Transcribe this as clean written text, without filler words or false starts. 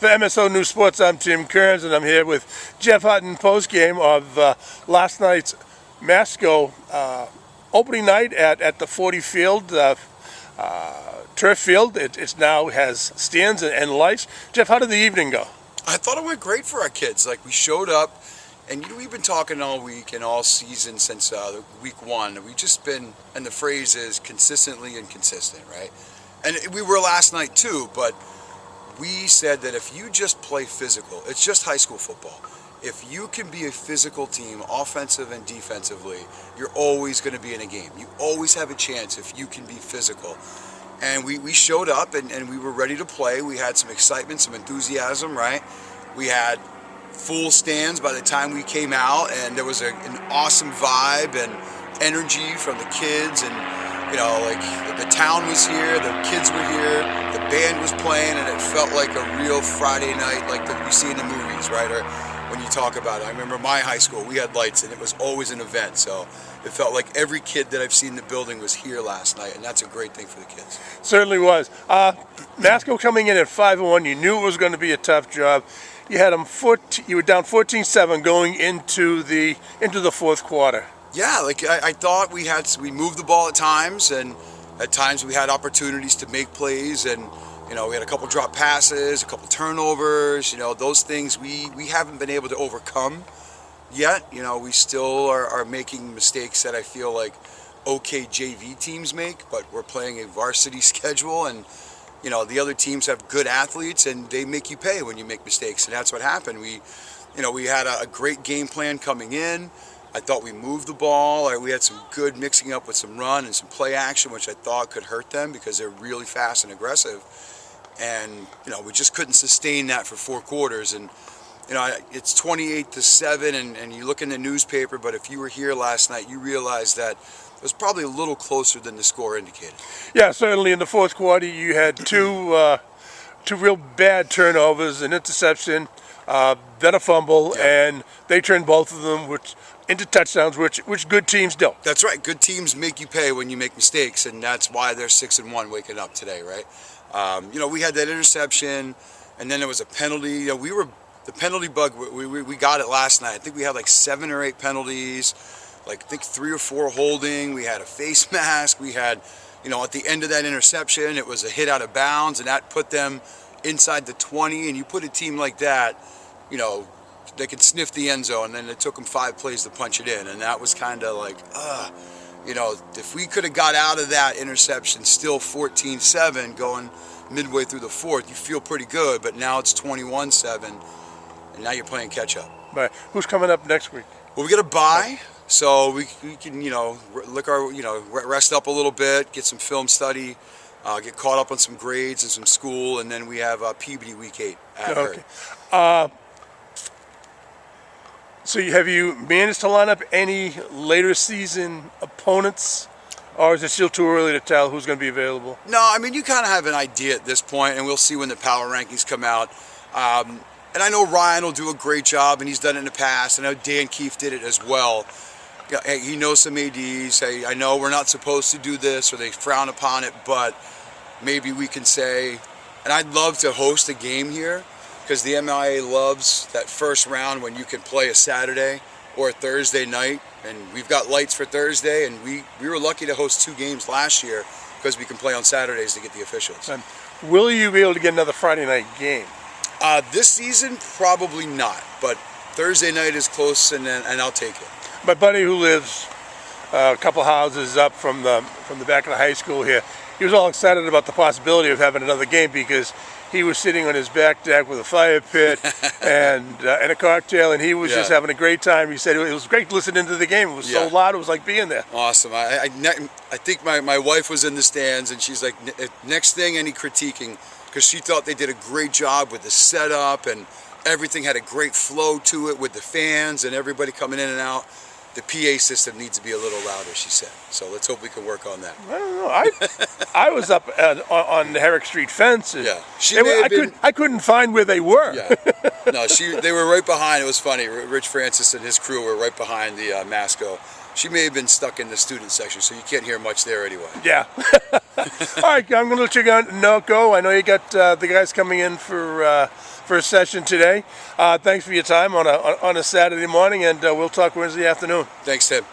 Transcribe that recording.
For MSO News Sports, I'm Tim Kearns, and I'm here with Jeff Hutton, postgame of last night's Masco opening night at the Forti Field, turf field. It now has stands and lights. Jeff, how did the evening go? I thought it went great for our kids. Like, we showed up, and we've been talking all week and all season since week one. We've just been, and the phrase is consistently inconsistent, right? And we were last night too, but we said that if you just play physical, it's just high school football. If you can be a physical team, offensive and defensively, you're always going to be in a game. You always have a chance if you can be physical. And we showed up and we were ready to play. We had some excitement, some enthusiasm, right? We had full stands by the time we came out, and there was an awesome vibe and energy from the kids, and like the town was here, the kids were here, the band was playing, and it felt like a real Friday night like that we see in the movies, right? Or when you talk about it. I remember my high school, we had lights, and it was always an event, so it felt like every kid that I've seen in the building was here last night, and that's a great thing for the kids. Certainly was. Masco coming in at 5-1, you knew it was going to be a tough job. You had them you were down 14-7 going into the fourth quarter. Yeah, like I thought we moved the ball at times, and at times we had opportunities to make plays, and we had a couple drop passes, a couple turnovers, those things we haven't been able to overcome yet. We still are making mistakes that I feel like okay JV teams make, but we're playing a varsity schedule, and the other teams have good athletes, and they make you pay when you make mistakes, and that's what happened. We had a great game plan coming in. I thought we moved the ball. We had some good mixing up with some run and some play action, which I thought could hurt them because they're really fast and aggressive. And we just couldn't sustain that for 4 quarters. And it's 28-7, and you look in the newspaper, but if you were here last night, you realize that it was probably a little closer than the score indicated. Yeah, certainly in the fourth quarter, you had two real bad turnovers, an interception, then a fumble, and they turned both of them into touchdowns, which good teams do. That's right. Good teams make you pay when you make mistakes, and that's why they're 6-1 waking up today, right? We had that interception, and then there was a penalty. The penalty bug. We got it last night. I think we had like 7 or 8 penalties. Like I think 3 or 4 holding. We had a face mask. We had, at the end of that interception, it was a hit out of bounds, and that put them inside the 20. And you put a team like that, they could sniff the end zone, and then it took them 5 plays to punch it in, and that was kind of like, if we could have got out of that interception still 14-7 going midway through the fourth, you feel pretty good, but now it's 21-7, and now you're playing catch up. Right. Who's coming up next week? Well, we got a bye, so we can rest up a little bit, get some film study, get caught up on some grades and some school, and then we have Peabody week 8 at her. So have you managed to line up any later season opponents, or is it still too early to tell who's going to be available? No, I mean, you kind of have an idea at this point, and we'll see when the power rankings come out. And I know Ryan will do a great job, and he's done it in the past. I know Dan Keefe did it as well. He knows some ADs. I know we're not supposed to do this, or they frown upon it, but maybe we can say, and I'd love to host a game here, because the MIA loves that first round when you can play a Saturday or a Thursday night, and we've got lights for Thursday, and we were lucky to host 2 games last year because we can play on Saturdays to get the officials. And will you be able to get another Friday night game? This season, probably not, but Thursday night is close, and I'll take it. My buddy who lives a couple houses up from the back of the high school here, he was all excited about the possibility of having another game because he was sitting on his back deck with a fire pit and a cocktail, and he was just having a great time. He said it was great listening to the game. It was so loud, it was like being there. Awesome. I think my wife was in the stands, and she's like, next thing, any critiquing, because she thought they did a great job with the setup, and everything had a great flow to it with the fans and everybody coming in and out. The PA system needs to be a little louder, she said. So let's hope we can work on that. I don't know. I was up on the Herrick Street fence. Yeah, I couldn't find where they were. Yeah, no, they were right behind. It was funny. Rich Francis and his crew were right behind the Masco She may have been stuck in the student section, so you can't hear much there anyway. Yeah. All right, I'm going to let you go. I know you got the guys coming in for a session today. Thanks for your time on a Saturday morning, and we'll talk Wednesday afternoon. Thanks, Tim.